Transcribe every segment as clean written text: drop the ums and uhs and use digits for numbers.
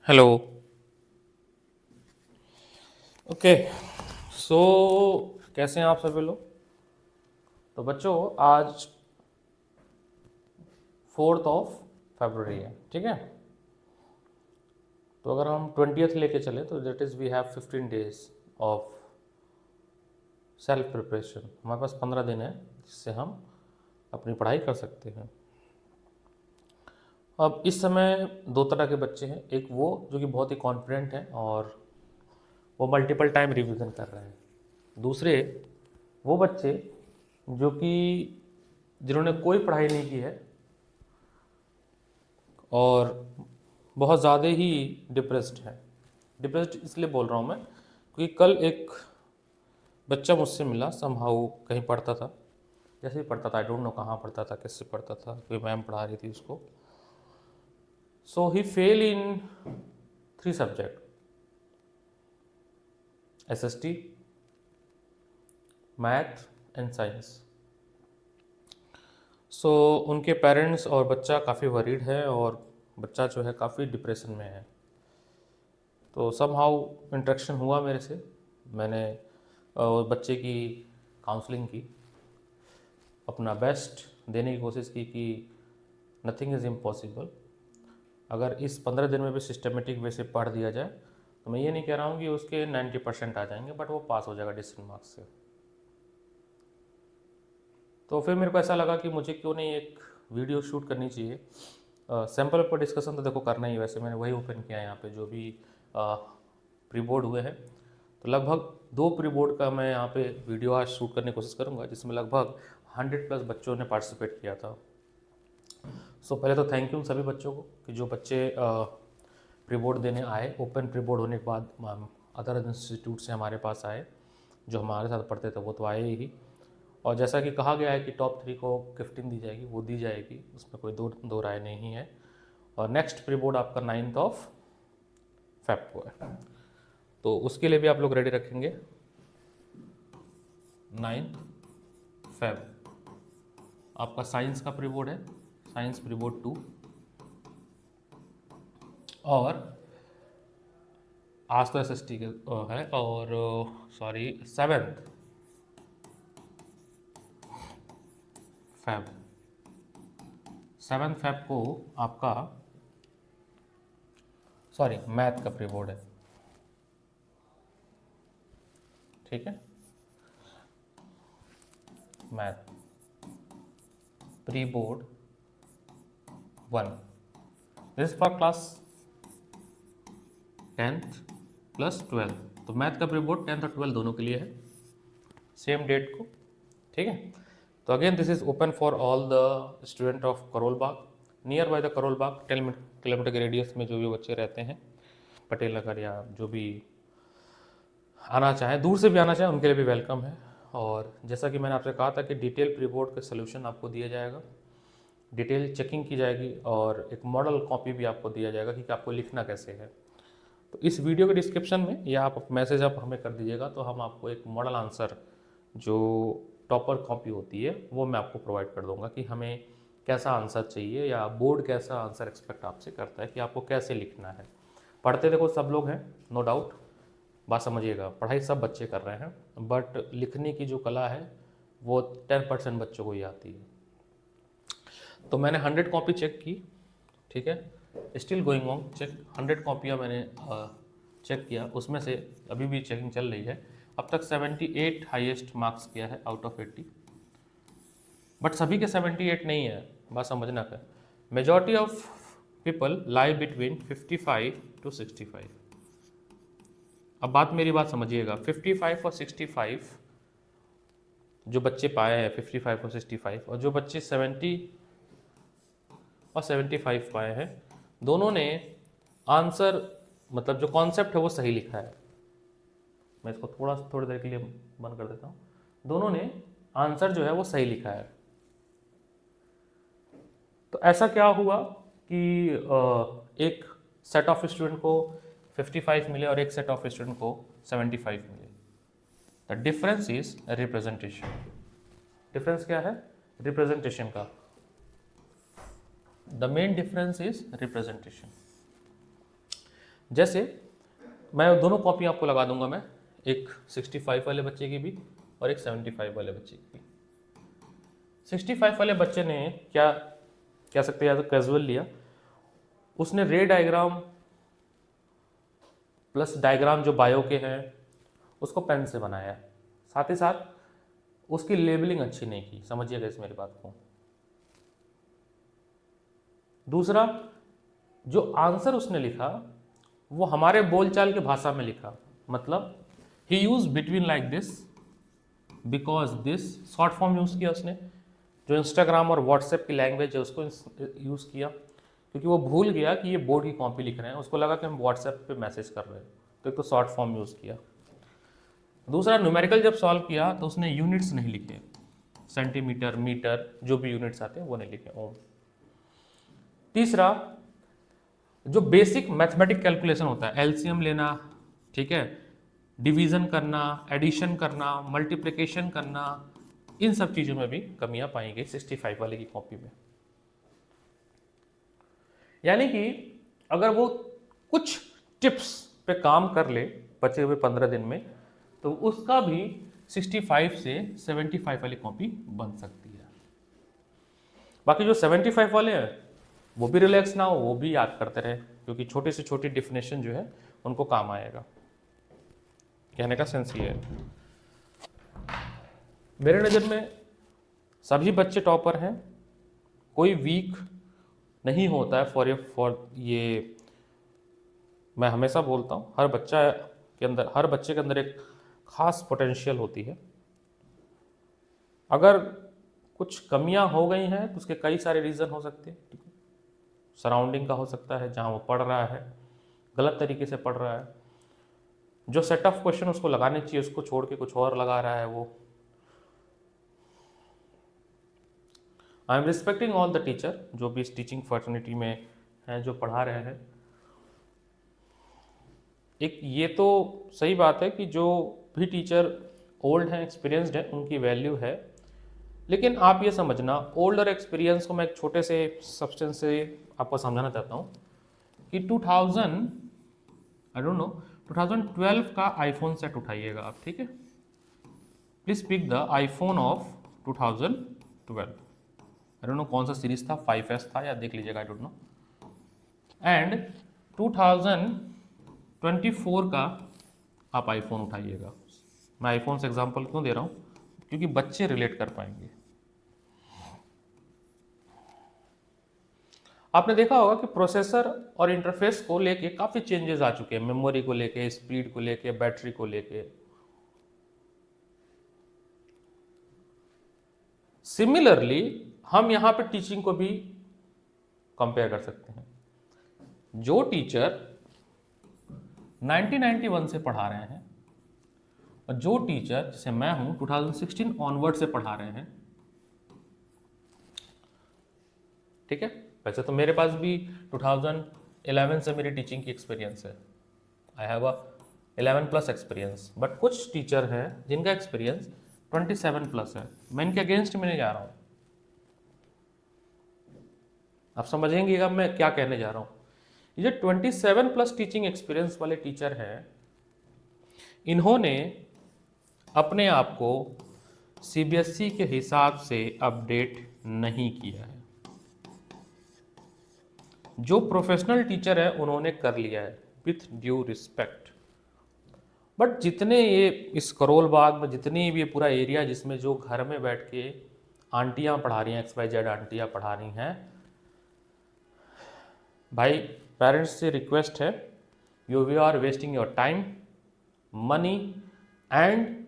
Hello. Okay. सो कैसे हैं आप सभी लोग? तो बच्चों, आज 4 फरवरी है, ठीक है। तो अगर हम 20th लेके चले तो that is we have 15 days of self preparation. हमारे पास 15 दिन है जिससे हम अपनी पढ़ाई कर सकते हैं। अब इस समय दो तरह के बच्चे हैं। एक वो जो कि बहुत ही कॉन्फिडेंट हैं और वो मल्टीपल टाइम रिवीजन कर रहे हैं। दूसरे वो बच्चे जो कि जिन्होंने कोई पढ़ाई नहीं की है और बहुत ज़्यादा ही डिप्रेस्ड है। डिप्रेस्ड इसलिए बोल रहा हूँ मैं क्योंकि कल एक बच्चा मुझसे मिला, समहाउ कहीं पढ़ता था, जैसे भी पढ़ता था, आई डोंट नो कहाँ पढ़ता था, किससे पढ़ता था, कोई मैम पढ़ा रही थी उसको। So he fail in 3 subject, SST, math and science. So उनके पेरेंट्स और बच्चा काफ़ी वरीड है और बच्चा जो है काफ़ी डिप्रेशन में है। तो सम हाउ इंटरेक्शन हुआ मेरे से, मैंने बच्चे की काउंसलिंग की, अपना बेस्ट देने की कोशिश की कि नथिंग इज़ इम्पॉसिबल। अगर इस 15 दिन में भी सिस्टमेटिक वे से पढ़ दिया जाए तो मैं ये नहीं कह रहा हूँ कि उसके 90% आ जाएंगे, बट वो पास हो जाएगा डिस्टेंट मार्क्स से। तो फिर मेरे को ऐसा लगा कि मुझे क्यों नहीं एक वीडियो शूट करनी चाहिए। सैम्पल पर डिस्कशन तो देखो करना ही, वैसे मैंने वही ओपन किया है यहाँ पे जो भी प्री बोर्ड हुए हैं। तो लगभग 2 प्री बोर्ड का मैं यहाँ पे वीडियो आज शूट करने की कोशिश करूँगा जिसमें लगभग 100+ बच्चों ने पार्टिसिपेट किया था। सो पहले तो थैंक यू सभी बच्चों को कि जो बच्चे प्री बोर्ड देने आए। ओपन प्री बोर्ड होने के बाद अदर इंस्टीट्यूट से हमारे पास आए, जो हमारे साथ पढ़ते थे वो तो आए ही। और जैसा कि कहा गया है कि टॉप 3 को गिफ्टिंग दी जाएगी, वो दी जाएगी, उसमें कोई दो राय नहीं है। और नेक्स्ट प्री बोर्ड आपका 9 Feb को है, तो उसके लिए भी आप लोग रेडी रखेंगे। 9 Feb आपका साइंस का प्री बोर्ड है, साइंस प्री बोर्ड 2। और आज तो SST के है, और सॉरी 7 Feb, 7 Feb को आपका सॉरी मैथ का प्री बोर्ड है, ठीक है। Math pre board 1, this for class 10th plus 12th। तो मैथ का प्री बोर्ड 10th और 12th दोनों के लिए है, सेम डेट को, ठीक है। तो again this is open for all the student of Karol Bagh, near by the Karol Bagh, 10 kilometre के रेडियस में जो भी बच्चे रहते हैं, पटेल नगर या जो भी आना चाहें, दूर से भी आना चाहें, उनके लिए भी वेलकम है। और जैसा कि मैंने आपसे कहा था कि डिटेल प्री बोर्ड का सोल्यूशन आपको दिया जाएगा, डिटेल चेकिंग की जाएगी और एक मॉडल कॉपी भी आपको दिया जाएगा कि आपको लिखना कैसे है। तो इस वीडियो के डिस्क्रिप्शन में या आप मैसेज आप हमें कर दीजिएगा तो हम आपको एक मॉडल आंसर जो टॉपर कॉपी होती है वो मैं आपको प्रोवाइड कर दूंगा कि हमें कैसा आंसर चाहिए या बोर्ड कैसा आंसर एक्सपेक्ट आपसे करता है कि आपको कैसे लिखना है। पढ़ते देखो सब लोग हैं, नो डाउट, बात समझिएगा, पढ़ाई सब बच्चे कर रहे हैं, बट लिखने की जो कला है वो 10% बच्चों को ही आती है। तो मैंने 100 कॉपी चेक की, ठीक है, स्टिल गोइंग ऑन चेक। 100 कॉपियाँ मैंने चेक किया, उसमें से अभी भी चेकिंग चल रही है। अब तक 78 हाईएस्ट मार्क्स किया है आउट ऑफ 80, बट सभी के 78 नहीं है, बात समझना है। Majority of people lie between 55 to 65। अब मेरी बात समझिएगा, 55 और 65 जो बच्चे पाए हैं, 55 और 65, और जो बच्चे 70 और 75 पाए हैं, दोनों ने आंसर मतलब जो कॉन्सेप्ट है वो सही लिखा है। मैं इसको थोड़ी देर के लिए बंद कर देता हूँ। दोनों ने आंसर जो है वो सही लिखा है। तो ऐसा क्या हुआ कि एक सेट ऑफ स्टूडेंट को 55 मिले और एक सेट ऑफ स्टूडेंट को 75 मिले। The difference is representation. Difference क्या है? रिप्रेजेंटेशन का। The main difference is representation. जैसे मैं दोनों कॉपी आपको लगा दूंगा, मैं एक 65 वाले बच्चे की भी और एक 75 वाले बच्चे की भी। 65 वाले बच्चे ने क्या कह सकते हैं, या तो कैजुअल लिया, उसने रे डायग्राम प्लस डायग्राम जो बायो के हैं उसको पेन से बनाया, साथ ही साथ उसकी लेबलिंग अच्छी नहीं की, समझिएगा इस मेरी बात को। दूसरा, जो आंसर उसने लिखा वो हमारे बोलचाल की भाषा में लिखा, मतलब he use between like this, because this, short form use किया उसने, जो इंस्टाग्राम और व्हाट्सएप की लैंग्वेज है उसको यूज किया, क्योंकि वो भूल गया कि ये बोर्ड की कॉपी लिख रहे हैं, उसको लगा कि हम व्हाट्सएप पे मैसेज कर रहे हैं, तो एक तो शॉर्ट फॉर्म यूज किया। दूसरा, न्यूमेरिकल जब सॉल्व किया तो उसने यूनिट्स नहीं लिखे, सेंटीमीटर, मीटर, जो भी यूनिट्स आते हैं वो नहीं लिखे, ओम। तीसरा, जो बेसिक मैथमेटिक कैलकुलेशन होता है, एलसीएम लेना, ठीक है, डिवीजन करना, एडिशन करना, मल्टीप्लिकेशन करना, इन सब चीज़ों में भी कमियां पाई गई 65 वाले की कॉपी में। यानी कि अगर वो कुछ टिप्स पे काम कर ले बचे हुए 15 दिन में, तो उसका भी 65 से 75 वाली कॉपी बन सकती है। बाकी जो 75 वाले हैं वो भी रिलैक्स ना हो, वो भी याद करते रहे, क्योंकि छोटी से छोटी डिफिनेशन जो है उनको काम आएगा। कहने का सेंस ये है, मेरे नज़र में सभी बच्चे टॉपर हैं, कोई वीक नहीं होता है फॉर ये मैं हमेशा बोलता हूँ, हर बच्चे के अंदर एक खास पोटेंशियल होती है। अगर कुछ कमियां हो गई हैं तो उसके कई सारे रीज़न हो सकते हैं, सराउंडिंग का हो सकता है, जहाँ वो पढ़ रहा है गलत तरीके से पढ़ रहा है, जो सेट ऑफ क्वेश्चन उसको लगाने चाहिए उसको छोड़ के कुछ और लगा रहा है वो। I am respecting all the teacher जो भी इस टीचिंग फर्टर्निटी में हैं, जो पढ़ा रहे हैं। एक ये तो सही बात है कि जो भी टीचर ओल्ड हैं, एक्सपीरियंसड हैं, उनकी वैल्यू है, लेकिन आप ये समझना, ओल्ड और एक्सपीरियंस को मैं एक छोटे से सब्सटेंस से आपको समझाना चाहता हूँ कि 2012 का आईफोन सेट उठाइएगा आप, ठीक है, please pick the iPhone of 2012। I don't know कौन सा सीरीज था, 5S था या देख लीजिएगा, आई डोंट नो। एंड 2024 का आप आईफोन उठाइएगा। मैं आईफोन से एग्जांपल क्यों दे रहा हूँ, क्योंकि बच्चे रिलेट कर पाएंगे। आपने देखा होगा कि प्रोसेसर और इंटरफेस को लेके काफ़ी चेंजेस आ चुके हैं, मेमोरी को लेके, स्पीड को लेके, बैटरी को लेके। सिमिलरली हम यहाँ पे टीचिंग को भी कंपेयर कर सकते हैं। जो टीचर 1991 से पढ़ा रहे हैं और जो टीचर जैसे मैं हूँ 2016 ऑनवर्ड से पढ़ा रहे हैं, ठीक है, वैसे तो मेरे पास भी 2011 से मेरी टीचिंग की एक्सपीरियंस है, I have a 11+ experience, but कुछ टीचर हैं जिनका एक्सपीरियंस 27+ है। मैं इनके अगेंस्ट में नहीं जा रहा हूँ, आप समझेंगे मैं क्या कहने जा रहा हूँ। ये जो 27+ टीचिंग एक्सपीरियंस वाले टीचर हैं, इन्होंने अपने आप को सीबीएसई के हिसाब से अपडेट नहीं किया है। जो प्रोफेशनल टीचर है उन्होंने कर लिया है विथ ड्यू रिस्पेक्ट, बट जितने ये इस करोल बाग में जितनी भी ये पूरा एरिया जिसमें जो घर में बैठ के आंटियां पढ़ा रही हैं, XYZ आंटियां पढ़ा रही हैं, भाई पेरेंट्स से रिक्वेस्ट है, you are wasting your time, money and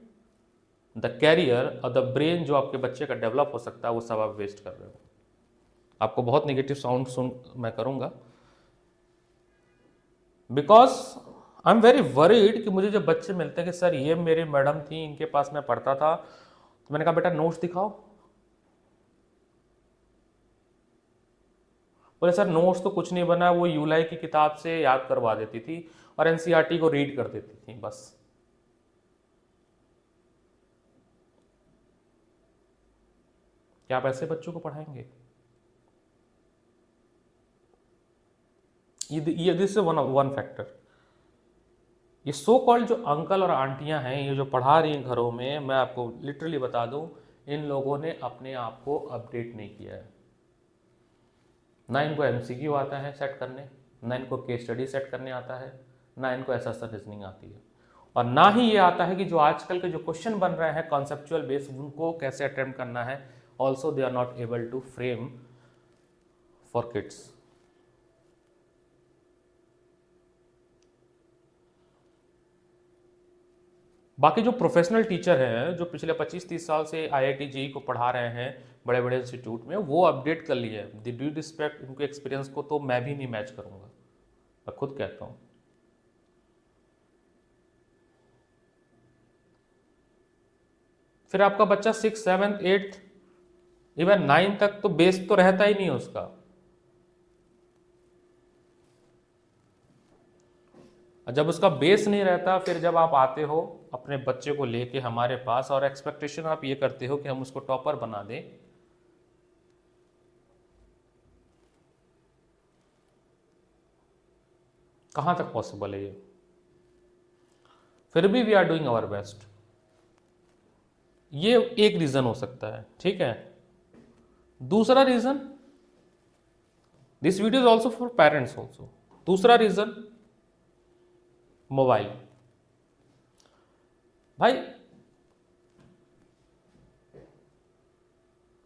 the career और द ब्रेन जो आपके बच्चे का डेवलप हो सकता है, वो सब आप वेस्ट कर रहे हो। आपको बहुत नेगेटिव साउंड सुन मैं करूंगा, because I am very worried कि मुझे जब बच्चे मिलते हैं कि सर ये मेरी मैडम थी, इनके पास मैं पढ़ता था, तो मैंने कहा बेटा नोट्स दिखाओ। बोले सर नोट्स तो कुछ नहीं बना, वो यूलाई की किताब से याद करवा देती थी और एनसीईआरटी को रीड कर देती थी बस। क्या आप ऐसे बच्चों को पढ़ाएंगे? ये दिस इज वन फैक्टर। ये सो कॉल्ड जो अंकल और आंटियां हैं, ये जो पढ़ा रही हैं घरों में, मैं आपको लिटरली बता दूं, इन लोगों ने अपने आप को अपडेट नहीं किया है। ना इनको एमसीक्यू आता है सेट करने, ना इनको केस स्टडी सेट करने आता है, ना इनको ऐसा रीजनिंग आती है, और ना ही ये आता है कि जो आजकल के जो क्वेश्चन बन रहे हैं कॉन्सेप्चुअल बेस, उनको कैसे अटेम्प्ट करना है। Also they are not able to frame for kids. बाकी जो प्रोफेशनल टीचर हैं, जो पिछले 25-30 साल से IIT JEE को पढ़ा रहे हैं बड़े बड़े इंस्टीट्यूट में, वो अपडेट कर लिए है। द ड्यू रिस्पेक्ट उनके एक्सपीरियंस को तो मैं भी नहीं मैच करूंगा, मैं खुद कहता हूँ। फिर आपका बच्चा 6, 7, 8, इवन 9 तक तो बेस तो रहता ही नहीं है उसका। जब उसका बेस नहीं रहता, फिर जब आप आते हो अपने बच्चे को लेके हमारे पास और एक्सपेक्टेशन आप ये करते हो कि हम उसको टॉपर बना दें, कहां तक पॉसिबल है ये? फिर भी we are doing our best. ये एक रीजन हो सकता है, ठीक है। दूसरा reason, this video is also for parents also. दूसरा रीजन, मोबाइल। भाई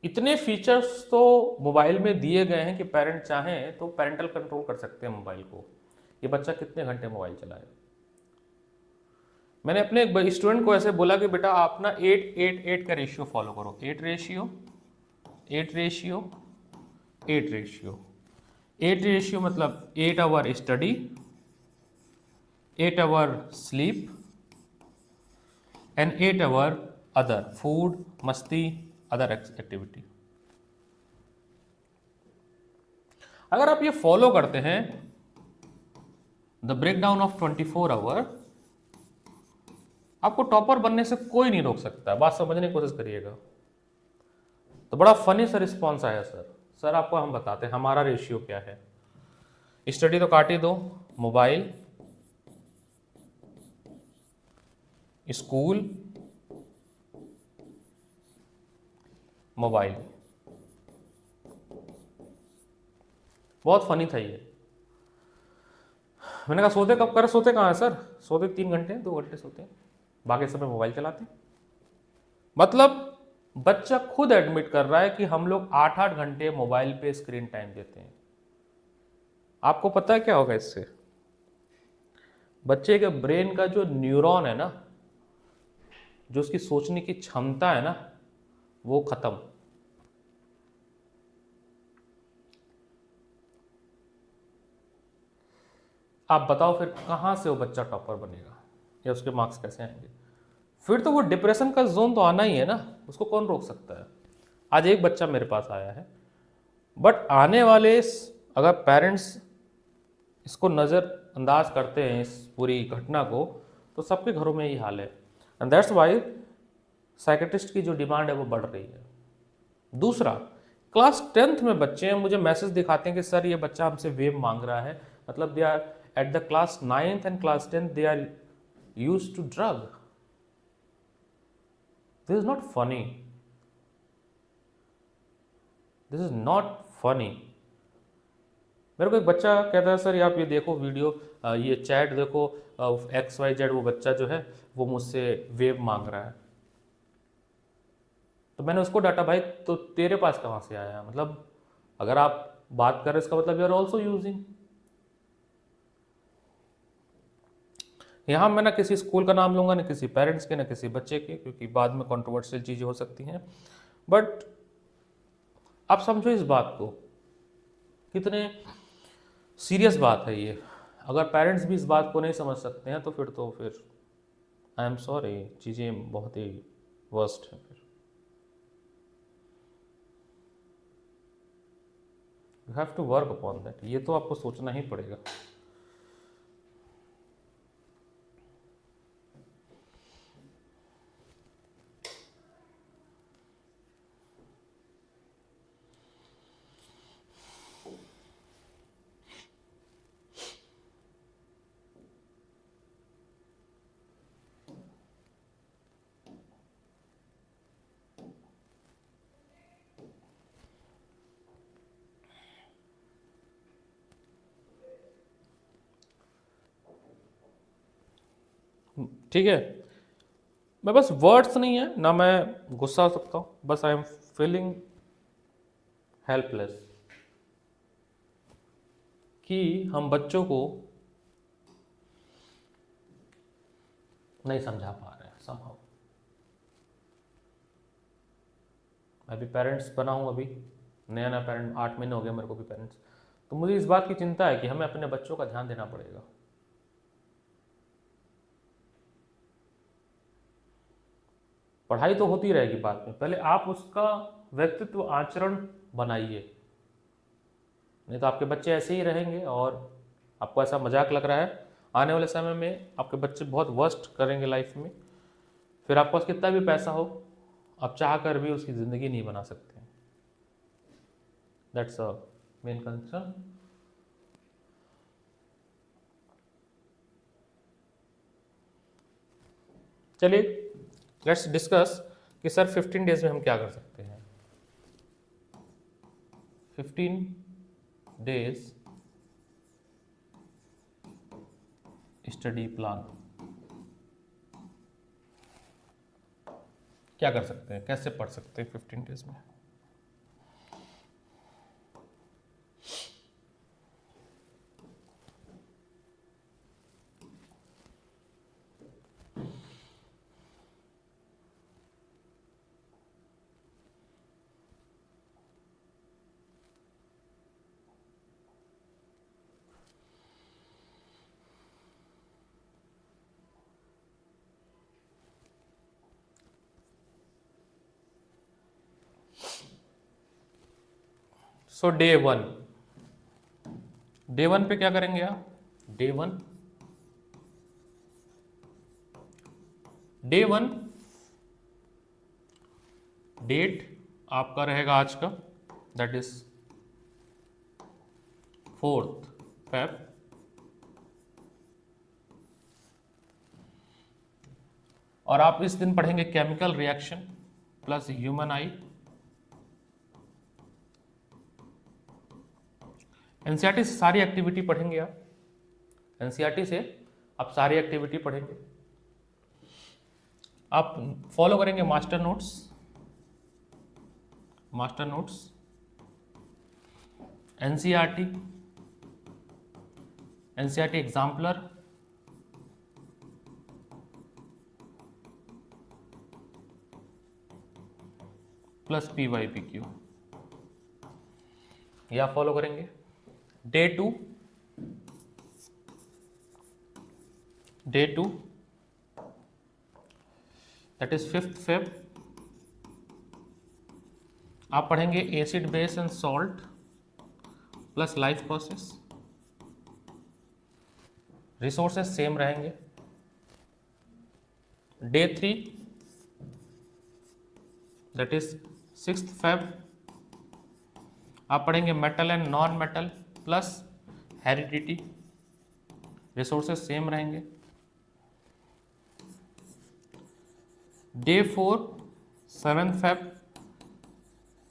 इतने फीचर्स तो मोबाइल में दिए गए हैं कि पेरेंट चाहें तो पेरेंटल कंट्रोल कर सकते हैं मोबाइल को, ये बच्चा कितने घंटे मोबाइल चलाए। मैंने अपने एक स्टूडेंट को ऐसे बोला कि बेटा आप ना 8-8-8 का रेशियो फॉलो करो। 8 रेशियो 8 रेशियो 8 रेशियो 8 रेशियो मतलब 8 hour study, 8 hour sleep and 8 hour other food, मस्ती, अदर एक्टिविटी। अगर आप ये फॉलो करते हैं द ब्रेकडाउन ऑफ 24 आवर, आपको टॉपर बनने से कोई नहीं रोक सकता। बात समझने की कोशिश करिएगा। तो बड़ा फनी सा रिस्पॉन्स आया, सर आपको हम बताते हैं हमारा रेशियो क्या है। स्टडी तो काट ही दो, मोबाइल, स्कूल, मोबाइल। बहुत फनी था ये। मैंने कहा सोते कब कर, सोते कहाँ है सर? सोते 3 घंटे 2 घंटे सोते, बाकी समय मोबाइल चलाते। मतलब बच्चा खुद एडमिट कर रहा है कि हम लोग 8-8 घंटे मोबाइल पे स्क्रीन टाइम देते हैं। आपको पता है क्या होगा इससे? बच्चे के ब्रेन का जो न्यूरॉन है ना, जो उसकी सोचने की क्षमता है ना, वो खत्म। आप बताओ फिर कहां से वो बच्चा टॉपर बनेगा, या उसके मार्क्स कैसे आएंगे? फिर तो वो डिप्रेशन का जोन तो आना ही है ना, उसको कौन रोक सकता है? आज एक बच्चा मेरे पास आया है, बट आने वाले अगर पेरेंट्स इसको नज़रअंदाज करते हैं इस पूरी घटना को, तो सबके घरों में यही हाल है। एंड दैट्स वाई साइकेट्रिस्ट की जो डिमांड है वो बढ़ रही है। दूसरा, क्लास 10th में बच्चे हैं, मुझे मैसेज दिखाते हैं कि सर ये बच्चा हमसे वेब मांग रहा है, मतलब they are at the class 9th and class 10th they are used to drug. This is not funny, this is not funny. मेरे को एक बच्चा कहता है सर आप ये देखो वीडियो, ये चैट देखो, XYZ वो बच्चा जो है वो मुझसे वेब मांग रहा है। तो मैंने उसको डांटा, भाई तो तेरे पास कहाँ से आया? मतलब अगर आप बात कर रहे इसका मतलब यू आर ऑल्सो यूजिंग। यहाँ मैं ना किसी स्कूल का नाम लूंगा, ना किसी पेरेंट्स के, ना किसी बच्चे के, क्योंकि बाद में कंट्रोवर्शियल चीज़ें हो सकती हैं। बट आप समझो इस बात को, कितने सीरियस बात है ये। अगर पेरेंट्स भी इस बात को नहीं समझ सकते हैं तो फिर आई एम सॉरी, चीज़ें बहुत ही वर्स्ट हैं। फिर you have to work upon that, ये तो आपको सोचना ही पड़ेगा। ठीक है, मैं बस वर्ड्स नहीं है ना, मैं गुस्सा हो सकता हूँ, बस आई एम फीलिंग हेल्पलेस कि हम बच्चों को नहीं समझा पा रहे हैं समहाउ। मैं भी पेरेंट्स बना हूँ, अभी नया नया पेरेंट, 8 महीने हो गए मेरे को भी पेरेंट्स, तो मुझे इस बात की चिंता है कि हमें अपने बच्चों का ध्यान देना पड़ेगा। पढ़ाई तो होती रहेगी बाद में, पहले आप उसका व्यक्तित्व आचरण बनाइए, नहीं तो आपके बच्चे ऐसे ही रहेंगे और आपको ऐसा मजाक लग रहा है, आने वाले समय में आपके बच्चे बहुत वर्स्ट करेंगे लाइफ में, फिर आपके पास कितना भी पैसा हो आप चाह कर भी उसकी ज़िंदगी नहीं बना सकते। That's a main concern. चलिए लेट्स डिस्कस कि सर 15 डेज में हम क्या कर सकते हैं। 15 डेज स्टडी प्लान क्या कर सकते हैं, कैसे पढ़ सकते हैं 15 डेज में। सो डे वन पे क्या करेंगे आप, डे वन डेट आपका रहेगा आज का, दैट इज 4 Feb, और आप इस दिन पढ़ेंगे केमिकल रिएक्शन प्लस ह्यूमन आई। एनसीईआरटी से सारी एक्टिविटी पढ़ेंगे आप, एनसीईआरटी से आप सारी एक्टिविटी पढ़ेंगे, आप फॉलो करेंगे master notes NCERT exemplar plus PYPQ, ये आप फॉलो करेंगे। Day two that is 5th Feb, आप पढ़ेंगे acid base and salt plus life process, resources same रहेंगे। Day 3 that is 6th Feb, आप पढ़ेंगे metal and non metal plus heredity, resources same रहेंगे। Day 4 7th Feb,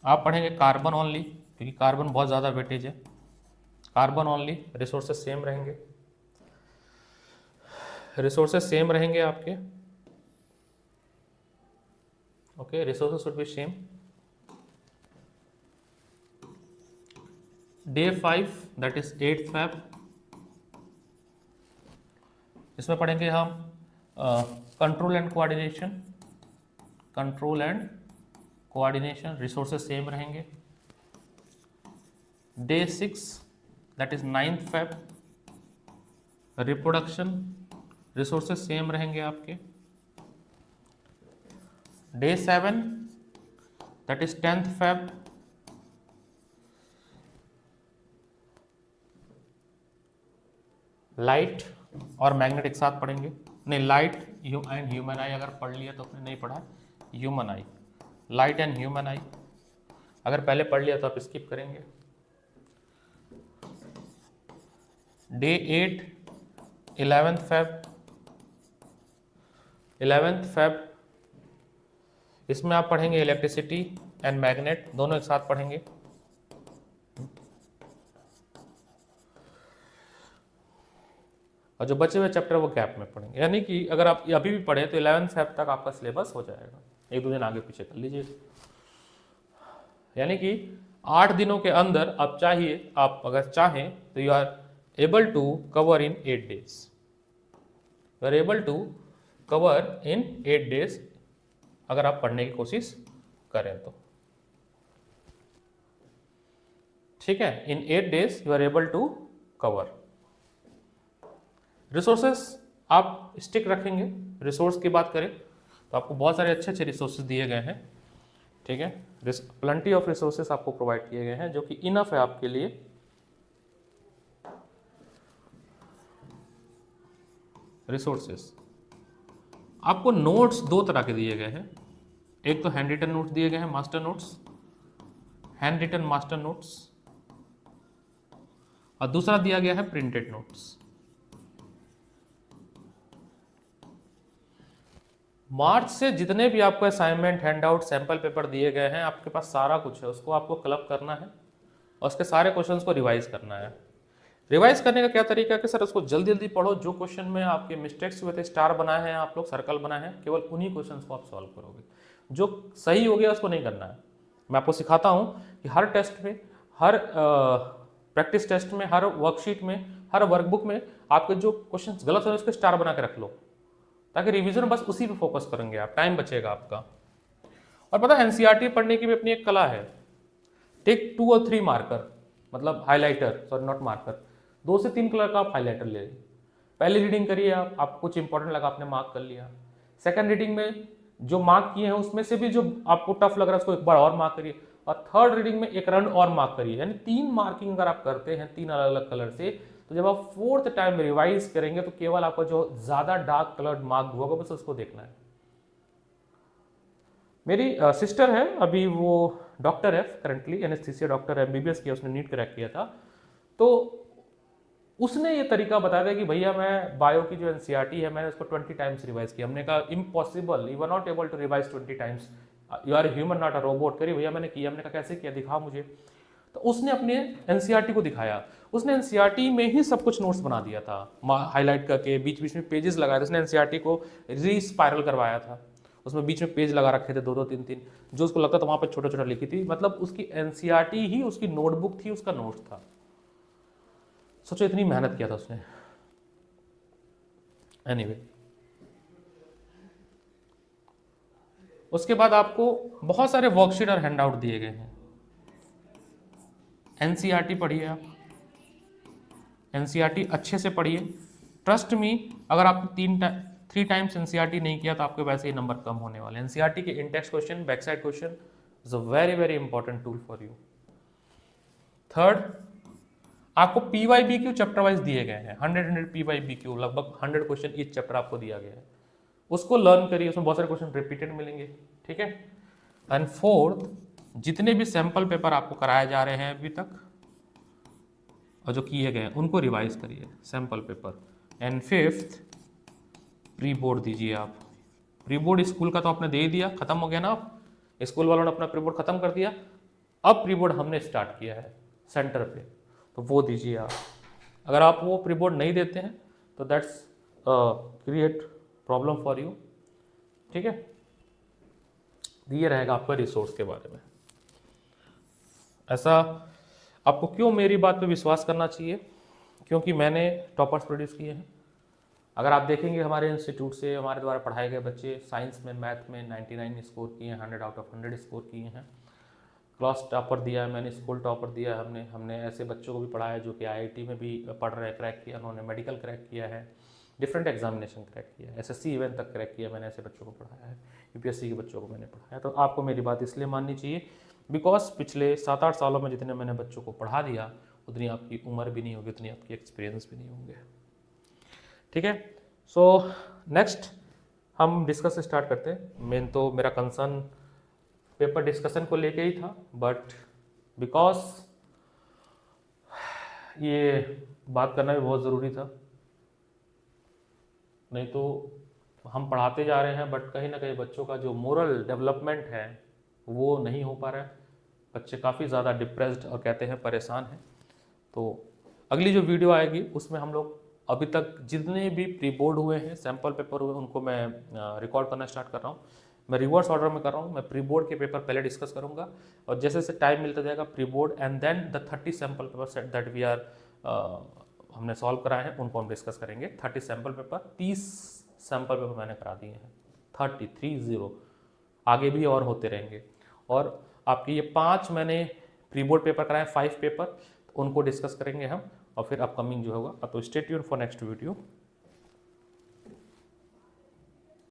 आप पढ़ेंगे carbon only, क्योंकि carbon बहुत ज़्यादा वेटेज है, कार्बन ओनली, रिसोर्सेज सेम रहेंगे, आपके, okay, resources should be same. Day 5 that is 8th Feb, इसमें पढ़ेंगे हम control and coordination, resources same रहेंगे। Day 6 that is 9th Feb, reproduction, resources same रहेंगे आपके। Day 7 that is 10th Feb, light और magnet एक साथ पढ़ेंगे, नहीं लाइट एंड ह्यूमन आई अगर पढ़ लिया तो आपने, नहीं पढ़ा human I, light and human आई, अगर पहले पढ़ लिया तो आप स्किप करेंगे। डे 8 11th Feb, इसमें आप पढ़ेंगे इलेक्ट्रिसिटी एंड मैग्नेट, दोनों एक साथ पढ़ेंगे। और जो बचे हुए चैप्टर वो गैप में पढ़ेंगे। यानी कि अगर आप अभी भी पढ़ें तो 11 फेब तक आपका सिलेबस हो जाएगा, 1-2 दिन आगे पीछे कर लीजिए। यानी कि 8 दिनों के अंदर आप अगर चाहें तो you are able to cover in 8 days, you are able to cover in 8 days अगर आप पढ़ने की कोशिश करें तो, ठीक है। In 8 days you are able to cover. Resources आप स्टिक रखेंगे। रिसोर्स की बात करें तो आपको बहुत सारे अच्छे अच्छे रिसोर्सेज दिए गए हैं, ठीक है। प्लेंटी ऑफ रिसोर्सेस आपको प्रोवाइड किए गए हैं जो कि इनफ है आपके लिए। रिसोर्सेस आपको नोट्स 2 तरह के दिए गए हैं, एक तो हैंड रिटन नोट्स दिए गए हैं, master notes, hand written master notes, और दूसरा दिया गया है प्रिंटेड नोट्स। मार्च से जितने भी आपको असाइनमेंट, हैंडआउट, सैंपल पेपर दिए गए हैं, आपके पास सारा कुछ है, उसको आपको क्लब करना है और उसके सारे क्वेश्चंस को रिवाइज करना है। रिवाइज करने का क्या तरीका है कि सर उसको जल्दी जल्दी पढ़ो, जो क्वेश्चन में आपके मिस्टेक्स हुए थे, स्टार बनाए हैं आप लोग, सर्कल बनाए हैं, केवल उन्हीं क्वेश्चंस को आप सॉल्व करोगे। जो सही हो गया उसको नहीं करना है। मैं आपको सिखाता हूँ कि हर टेस्ट में, हर प्रैक्टिस टेस्ट में, हर वर्कशीट में, हर वर्कबुक में आपके जो क्वेश्चन गलत हो उसके स्टार बना के रख लो, ताकि रिवीजन बस उसी पे फोकस करेंगे आप, टाइम बचेगा आपका। और पता है एनसीईआरटी पढ़ने की भी अपनी एक कला है। टेक 2 और 3 मार्कर, मतलब हाइलाइटर, सॉरी नॉट मार्कर, 2 से 3 कलर का आप हाइलाइटर ले लीजिए। पहली रीडिंग करिए आप कुछ इंपॉर्टेंट लगा आपने मार्क कर लिया। सेकंड रीडिंग में जो मार्क किए हैं उसमें से भी जो आपको टफ लग रहा है उसको एक बार और मार्क करिए, और थर्ड रीडिंग में एक रन और मार्क करिए। यानी 3 मार्किंग अगर आप करते हैं 3 अलग अलग कलर से, तो जब आप 4th टाइम रिवाइज करेंगे तो केवल आपका जो ज्यादा डार्क कलर्ड मार्क होगा बस उसको देखना है। मेरी सिस्टर है, अभी वो डॉक्टर है, करंटली एनेस्थीसिया डॉक्टर है, एमबीबीएस किया उसने, नीट क्रैक किया था। तो उसने ये तरीका बताया था कि भैया मैं बायो की जो एनसीईआरटी है मैंने उसको 20 टाइम्स रिवाइज किया। हमने कहा impossible, you are not able to revise 20 times, you are human not a robot. करिए भैया मैंने किया। हमने कहा कैसे किया, दिखा मुझे। तो उसने अपने एनसीईआरटी को दिखाया। उसने एनसीईआरटी में ही सब कुछ नोट्स बना दिया था, हाईलाइट करके, बीच बीच में पेजेस लगाए थे। उसने एनसीईआरटी को री स्पायरल करवाया था, उसमें बीच में पेज लगा रखे थे 2-2 3-3, जो उसको लगता था वहां पर छोटा छोटा लिखी थी। मतलब उसकी एनसीईआरटी ही उसकी नोटबुक थी, उसका नोट्स था। सोचो इतनी मेहनत किया था उसने। एनीवे, उसके बाद आपको बहुत सारे वर्कशीट और हैंडआउट दिए गए हैं। एनसीईआरटी पढ़िए आप, एनसीईआरटी अच्छे से पढ़िए। ट्रस्ट मी, अगर आपने 3 टाइम्स एनसीईआरटी नहीं किया तो आपके वैसे ही नंबर कम होने वाले। एनसीईआरटी के index question, back side question is a very very important tool for you. Third, आपको पीवाईबीक्यू चैप्टर वाइज दिए गए हैं, 100 पीवाईबीक्यू, लगभग 100 क्वेश्चन ईच चैप्टर आपको दिया गया है। उसको लर्न करिए, उसमें बहुत सारे क्वेश्चन रिपीटेड मिलेंगे, ठीक है। एंड फोर्थ, जितने भी सैंपल पेपर आपको कराए जा रहे हैं अभी तक और जो किए गए हैं उनको रिवाइज करिए, sample paper. And fifth, pre board दीजिए आप। प्री बोर्ड स्कूल का तो आपने दे ही दिया, खत्म हो गया ना। आप स्कूल वालों ने अपना प्री बोर्ड खत्म कर दिया, अब प्री बोर्ड हमने स्टार्ट किया है सेंटर पे, तो वो दीजिए आप। अगर आप वो प्री बोर्ड नहीं देते हैं तो that's create problem for you, ठीक है। ये रहेगा आपका रिसोर्स के बारे में। ऐसा आपको क्यों मेरी बात पे विश्वास करना चाहिए, क्योंकि मैंने टॉपर्स प्रोड्यूस किए हैं। अगर आप देखेंगे हमारे इंस्टीट्यूट से हमारे द्वारा पढ़ाए गए बच्चे साइंस में, मैथ में 99 स्कोर किए हैं, 100 आउट ऑफ 100 स्कोर किए हैं। क्लास टॉपर दिया है मैंने, स्कूल टॉपर दिया है हमने ऐसे बच्चों को भी पढ़ाया जो कि आईआईटी में भी पढ़ रहे हैं, क्रैक किया उन्होंने, मेडिकल क्रैक किया है, डिफरेंट एग्जामिनेशन क्रैक किया है, एसएससी इवेंट तक क्रैक किया। मैंने ऐसे बच्चों को पढ़ाया है, यूपीएससी के बच्चों को मैंने पढ़ाया। तो आपको मेरी बात इसलिए माननी चाहिए बिकॉज पिछले 7-8 सालों में जितने मैंने बच्चों को पढ़ा दिया उतनी आपकी उम्र भी नहीं होगी, उतनी आपकी एक्सपीरियंस भी नहीं होंगे, ठीक है। सो नेक्स्ट हम डिस्कस स्टार्ट करते हैं। मेन तो मेरा कंसर्न पेपर डिस्कशन को लेके ही था, बट बिकॉज ये बात करना भी बहुत ज़रूरी था, नहीं तो हम पढ़ाते जा रहे हैं बट कहीं ना कहीं बच्चों का जो मोरल डेवलपमेंट है वो नहीं हो पा रहा है। बच्चे काफ़ी ज़्यादा डिप्रेस्ड और कहते हैं परेशान हैं। तो अगली जो वीडियो आएगी उसमें हम लोग अभी तक जितने भी प्री बोर्ड हुए हैं, सैम्पल पेपर हुए, उनको मैं रिकॉर्ड करना स्टार्ट कर रहा हूँ। मैं रिवर्स ऑर्डर में कर रहा हूँ। मैं प्री बोर्ड के पेपर पहले डिस्कस करूँगा और जैसे जैसे टाइम मिलता जाएगा pre board and then the 30 sample paper set that we are हमने सॉल्व कराए हैं उनको हम डिस्कस करेंगे। 30 सैम्पल पेपर, 30 सैम्पल पेपर मैंने करा दिए हैं, 30 आगे भी और होते रहेंगे। और आपके ये 5 मैंने प्री बोर्ड पेपर कराए, 5 पेपर, उनको डिस्कस करेंगे हम और फिर अपकमिंग जो होगा। तो stay tuned for next video.